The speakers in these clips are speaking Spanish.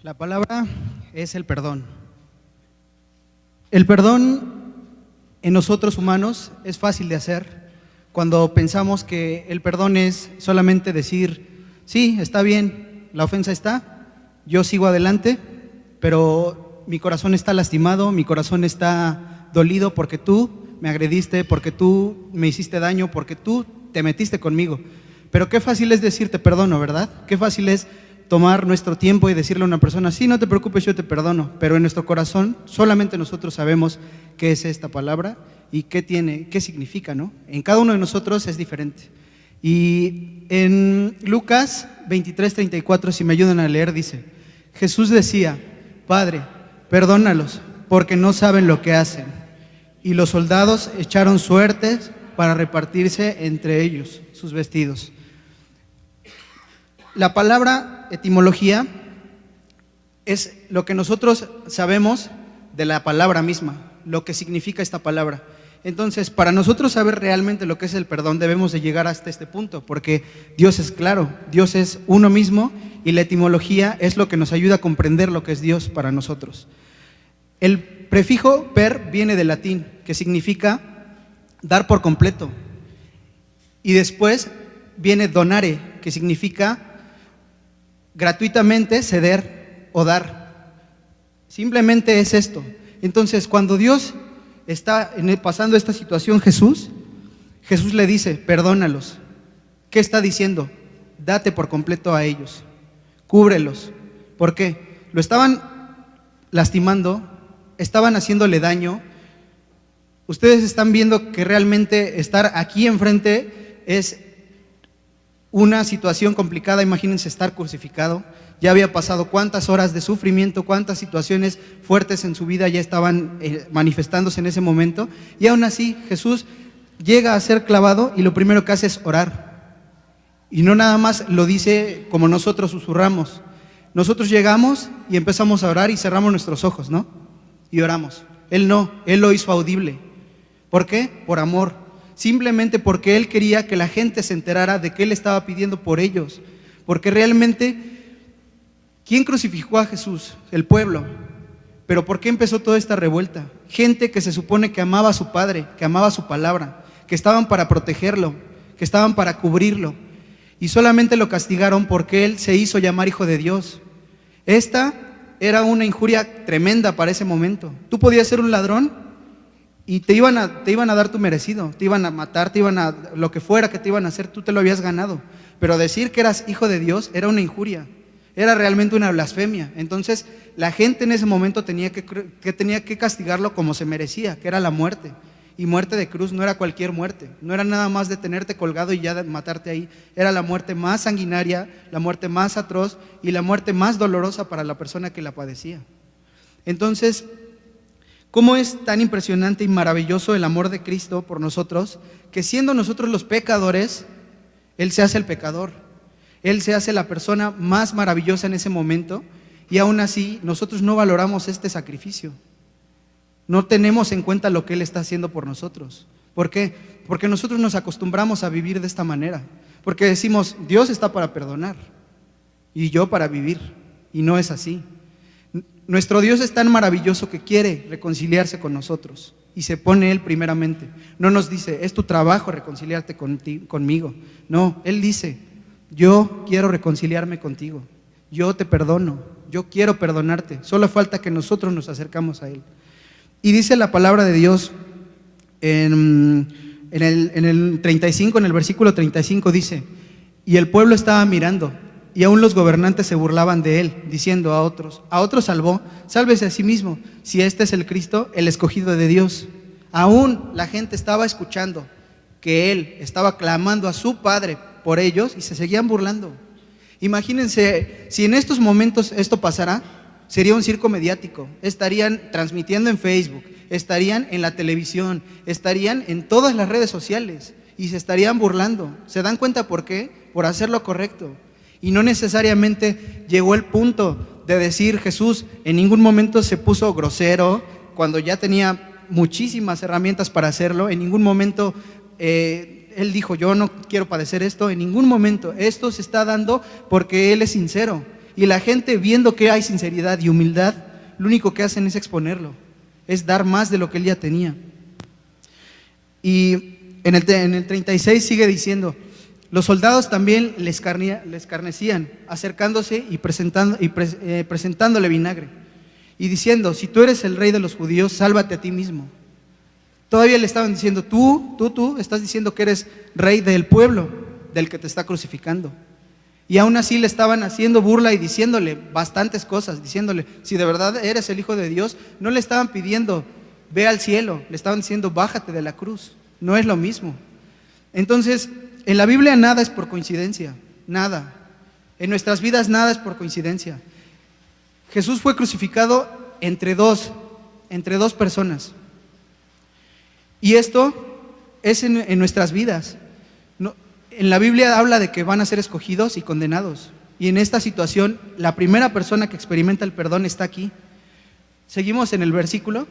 La palabra es el perdón. El perdón en nosotros humanos es fácil de hacer cuando pensamos que el perdón es solamente decir, sí, está bien, la ofensa está, yo sigo adelante, pero mi corazón está lastimado, mi corazón está dolido porque tú me agrediste, porque tú me hiciste daño, porque tú te metiste conmigo. Pero qué fácil es decir te perdono, ¿verdad? Qué fácil es tomar nuestro tiempo y decirle a una persona, sí, no te preocupes, yo te perdono, pero en nuestro corazón solamente nosotros sabemos qué es esta palabra y qué tiene, qué significa, ¿no? En cada uno de nosotros es diferente. Y en Lucas 23:34, si me ayudan a leer, dice, Jesús decía, Padre, perdónalos, porque no saben lo que hacen. Y los soldados echaron suertes para repartirse entre ellos sus vestidos. La palabra etimología es lo que nosotros sabemos de la palabra misma, lo que significa esta palabra. Entonces, para nosotros saber realmente lo que es el perdón, debemos de llegar hasta este punto, porque Dios es claro, Dios es uno mismo y la etimología es lo que nos ayuda a comprender lo que es Dios para nosotros. El prefijo per viene del latín, que significa dar por completo, y después viene donare, que significa gratuitamente ceder o dar. Simplemente es esto. Entonces, cuando Dios está pasando esta situación, Jesús le dice, perdónalos. ¿Qué está diciendo? Date por completo a ellos, cúbrelos. ¿Por qué? Lo estaban lastimando, estaban haciéndole daño. Ustedes están viendo que realmente estar aquí enfrente es una situación complicada. Imagínense estar crucificado. Ya había pasado cuántas horas de sufrimiento, cuántas situaciones fuertes en su vida ya estaban manifestándose en ese momento. Y aún así Jesús llega a ser clavado y lo primero que hace es orar. Y no nada más lo dice como nosotros susurramos. Nosotros llegamos y empezamos a orar y cerramos nuestros ojos, ¿no? Y oramos. Él no, Él lo hizo audible. ¿Por qué? Por amor. Simplemente porque Él quería que la gente se enterara de que Él estaba pidiendo por ellos. Porque realmente, ¿quién crucificó a Jesús? El pueblo. Pero ¿por qué empezó toda esta revuelta? Gente que se supone que amaba a su Padre, que amaba su palabra, que estaban para protegerlo, que estaban para cubrirlo. Y solamente lo castigaron porque Él se hizo llamar Hijo de Dios. Esta era una injuria tremenda para ese momento. Tú podías ser un ladrón y te iban a dar tu merecido, te iban a matar, lo que fuera que te iban a hacer, tú te lo habías ganado. Pero decir que eras hijo de Dios era una injuria, era realmente una blasfemia. Entonces la gente en ese momento tenía que castigarlo como se merecía, que era la muerte. Y muerte de cruz no era cualquier muerte, no era nada más de tenerte colgado y ya de matarte ahí. Era la muerte más sanguinaria, la muerte más atroz y la muerte más dolorosa para la persona que la padecía. Entonces, ¿cómo es tan impresionante y maravilloso el amor de Cristo por nosotros? Que siendo nosotros los pecadores, Él se hace el pecador. Él se hace la persona más maravillosa en ese momento y aún así nosotros no valoramos este sacrificio. No tenemos en cuenta lo que Él está haciendo por nosotros. ¿Por qué? Porque nosotros nos acostumbramos a vivir de esta manera. Porque decimos, Dios está para perdonar y yo para vivir. Y no es así. Nuestro Dios es tan maravilloso que quiere reconciliarse con nosotros y se pone Él primeramente. No nos dice, es tu trabajo reconciliarte conmigo. No, Él dice, yo quiero reconciliarme contigo, yo te perdono, yo quiero perdonarte. Solo falta que nosotros nos acercamos a Él. Y dice la palabra de Dios en el 35, en el versículo 35 dice, y el pueblo estaba mirando, y aún los gobernantes se burlaban de Él, diciendo a otros salvó, sálvese a sí mismo, si este es el Cristo, el escogido de Dios. Aún la gente estaba escuchando que Él estaba clamando a su Padre por ellos y se seguían burlando. Imagínense, si en estos momentos esto pasara, sería un circo mediático. Estarían transmitiendo en Facebook, estarían en la televisión, estarían en todas las redes sociales y se estarían burlando. ¿Se dan cuenta por qué? Por hacer lo correcto. Y no necesariamente llegó el punto de decir Jesús, en ningún momento se puso grosero cuando ya tenía muchísimas herramientas para hacerlo. En ningún momento Él dijo, yo no quiero padecer esto. En ningún momento. Esto se está dando porque Él es sincero. Y la gente, viendo que hay sinceridad y humildad, lo único que hacen es exponerlo, es dar más de lo que él ya tenía. Y en el 36 sigue diciendo: los soldados también le escarnecían, acercándose y presentándole vinagre, y diciendo: si tú eres el rey de los judíos, sálvate a ti mismo. Todavía le estaban diciendo: tú estás diciendo que eres rey del pueblo del que te está crucificando. Y aún así le estaban haciendo burla y diciéndole bastantes cosas, diciéndole: si de verdad eres el Hijo de Dios. No le estaban pidiendo: ve al cielo, le estaban diciendo: bájate de la cruz. No es lo mismo. Entonces, en la Biblia nada es por coincidencia, nada. En nuestras vidas nada es por coincidencia. Jesús fue crucificado entre dos personas. Y esto es en nuestras vidas. En la Biblia habla de que van a ser escogidos y condenados. Y en esta situación, la primera persona que experimenta el perdón está aquí. Seguimos en el versículo.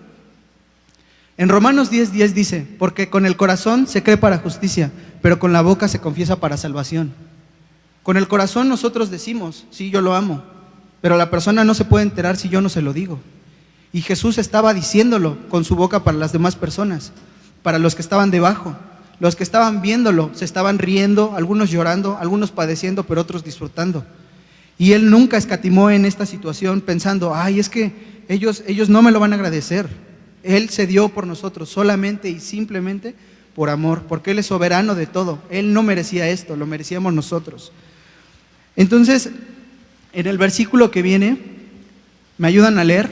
En Romanos 10:10 dice: porque con el corazón se cree para justicia, pero con la boca se confiesa para salvación. Con el corazón nosotros decimos: sí, yo lo amo, pero la persona no se puede enterar si yo no se lo digo. Y Jesús estaba diciéndolo con su boca para las demás personas, para los que estaban debajo. Los que estaban viéndolo se estaban riendo, algunos llorando, algunos padeciendo, pero otros disfrutando. Y él nunca escatimó en esta situación pensando: ay, es que ellos no me lo van a agradecer. Él se dio por nosotros solamente y simplemente por amor, porque Él es soberano de todo. Él no merecía esto, lo merecíamos nosotros. Entonces, en el versículo que viene, ¿me ayudan a leer?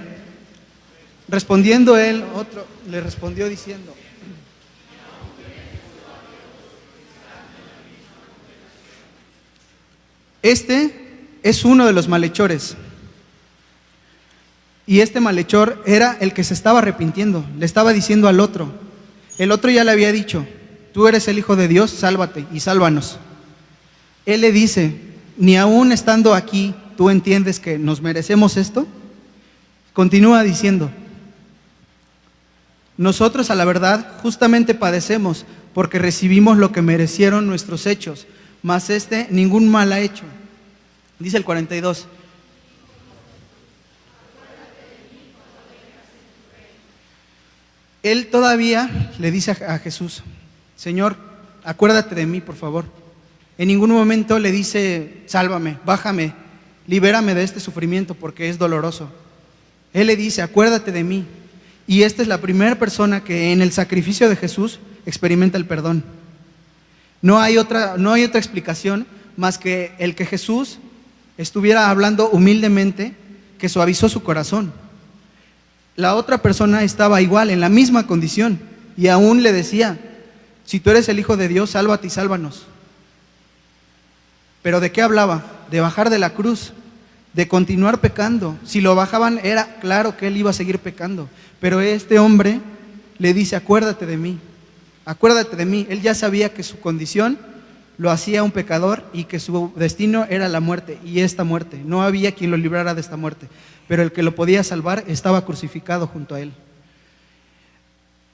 Respondiendo él, otro le respondió diciendo: este es uno de los malhechores. Y este malhechor era el que se estaba arrepintiendo, le estaba diciendo al otro. El otro ya le había dicho: tú eres el Hijo de Dios, sálvate y sálvanos. Él le dice: ni aún estando aquí, ¿tú entiendes que nos merecemos esto? Continúa diciendo: nosotros a la verdad justamente padecemos, porque recibimos lo que merecieron nuestros hechos, mas este ningún mal ha hecho. Dice el 42. Él todavía le dice a Jesús: Señor, acuérdate de mí, por favor. En ningún momento le dice: sálvame, bájame, libérame de este sufrimiento porque es doloroso. Él le dice: acuérdate de mí. Y esta es la primera persona que en el sacrificio de Jesús experimenta el perdón. No hay otra explicación más que el que Jesús estuviera hablando humildemente, que suavizó su corazón. La otra persona estaba igual, en la misma condición, y aún le decía: si tú eres el Hijo de Dios, sálvate y sálvanos. ¿Pero de qué hablaba? De bajar de la cruz, de continuar pecando. Si lo bajaban, era claro que él iba a seguir pecando. Pero este hombre le dice: acuérdate de mí, acuérdate de mí. Él ya sabía que su condición lo hacía un pecador y que su destino era la muerte, y esta muerte. No había quien lo librara de esta muerte, pero el que lo podía salvar estaba crucificado junto a él.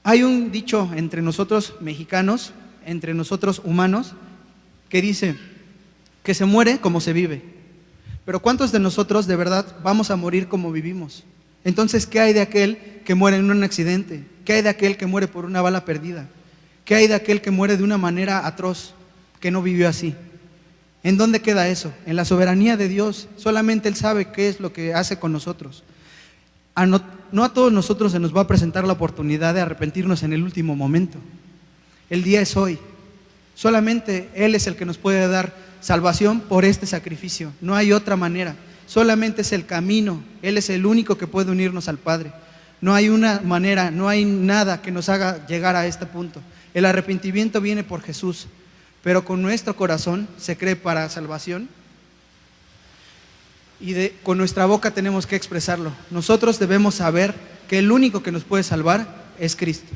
Hay un dicho entre nosotros mexicanos, entre nosotros humanos, que dice que se muere como se vive. Pero ¿cuántos de nosotros de verdad vamos a morir como vivimos? Entonces, ¿qué hay de aquel que muere en un accidente? ¿Qué hay de aquel que muere por una bala perdida? ¿Qué hay de aquel que muere de una manera atroz, que no vivió así? ¿En dónde queda eso? En la soberanía de Dios. Solamente Él sabe qué es lo que hace con nosotros. No a todos nosotros se nos va a presentar la oportunidad de arrepentirnos en el último momento. El día es hoy. Solamente Él es el que nos puede dar salvación por este sacrificio. No hay otra manera. Solamente es el camino. Él es el único que puede unirnos al Padre. No hay una manera, no hay nada que nos haga llegar a este punto. El arrepentimiento viene por Jesús, pero con nuestro corazón se cree para salvación, y con nuestra boca tenemos que expresarlo. Nosotros debemos saber que el único que nos puede salvar es Cristo.